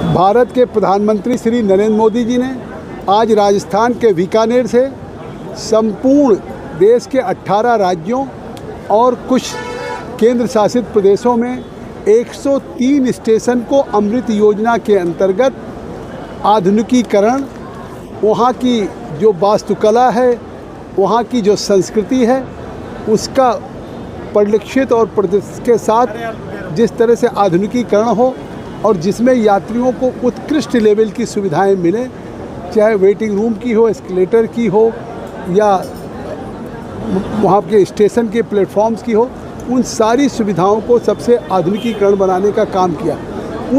भारत के प्रधानमंत्री श्री नरेंद्र मोदी जी ने आज राजस्थान के बीकानेर से संपूर्ण देश के 18 राज्यों और कुछ केंद्र शासित प्रदेशों में 103 स्टेशन को अमृत योजना के अंतर्गत आधुनिकीकरण, वहाँ की जो वास्तुकला है, वहाँ की जो संस्कृति है, उसका परिलक्षित और प्रदर्शन के साथ जिस तरह से आधुनिकीकरण हो और जिसमें यात्रियों को उत्कृष्ट लेवल की सुविधाएं मिलें, चाहे वेटिंग रूम की हो, एस्केलेटर की हो या वहाँ के स्टेशन के प्लेटफॉर्म्स की हो, उन सारी सुविधाओं को सबसे आधुनिकीकरण बनाने का काम किया।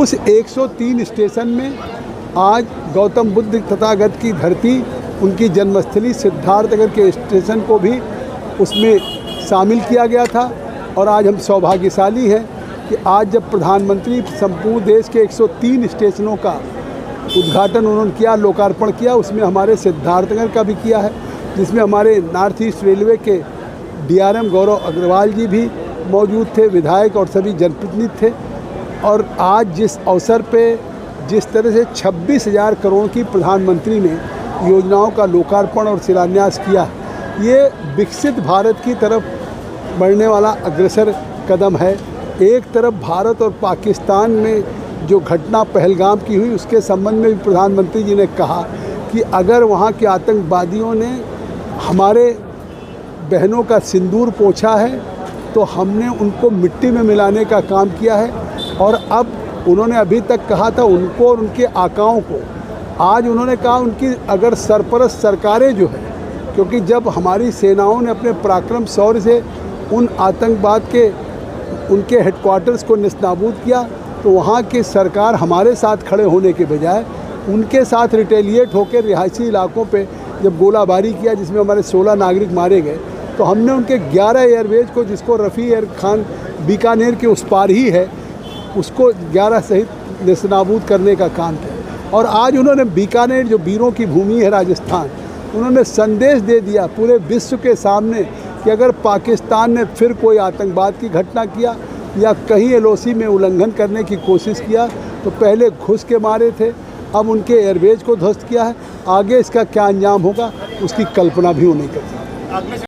उस 103 स्टेशन में आज गौतम बुद्ध तथागत की धरती, उनकी जन्मस्थली सिद्धार्थनगर के स्टेशन को भी उसमें शामिल किया गया था। और आज हम सौभाग्यशाली हैं कि आज जब प्रधानमंत्री संपूर्ण देश के 103 स्टेशनों का उद्घाटन उन्होंने किया, लोकार्पण किया, उसमें हमारे सिद्धार्थनगर का भी किया है, जिसमें हमारे नॉर्थ ईस्ट रेलवे के DRM गौरव अग्रवाल जी भी मौजूद थे, विधायक और सभी जनप्रतिनिधि थे। और आज जिस अवसर पे जिस तरह से 26,000 करोड़ की प्रधानमंत्री ने योजनाओं का लोकार्पण और शिलान्यास किया, ये विकसित भारत की तरफ बढ़ने वाला अग्रसर कदम है। एक तरफ भारत और पाकिस्तान में जो घटना पहलगाम की हुई, उसके संबंध में भी प्रधानमंत्री जी ने कहा कि अगर वहाँ के आतंकवादियों ने हमारे बहनों का सिंदूर पोंछा है तो हमने उनको मिट्टी में मिलाने का काम किया है। और अब उन्होंने अभी तक कहा था उनको और उनके आकाओं को, आज उन्होंने कहा उनकी अगर सरपरस्त सरकारें जो है, क्योंकि जब हमारी सेनाओं ने अपने पराक्रम शौर्य से उन आतंकवाद के उनके हेडक्वार्टर्स को निस्ताबूद किया, तो वहाँ की सरकार हमारे साथ खड़े होने के बजाय उनके साथ रिटेलिएट होकर रिहायशी इलाकों पे जब गोलाबारी किया, जिसमें हमारे 16 नागरिक मारे गए, तो हमने उनके 11 एयरवेज को, जिसको रफ़ी एयर खान बीकानेर के उस पार ही है, उसको 11 सहित निस्ताबूद करने का काम किया। और आज उन्होंने बीकानेर, जो वीरों की भूमि है राजस्थान, उन्होंने संदेश दे दिया पूरे विश्व के सामने कि अगर पाकिस्तान ने फिर कोई आतंकवाद की घटना किया या कहीं LOC में उल्लंघन करने की कोशिश किया, तो पहले घुस के मारे थे, अब उनके एयरवेज को ध्वस्त किया है। आगे इसका क्या अंजाम होगा, उसकी कल्पना भी नहीं कर सकते।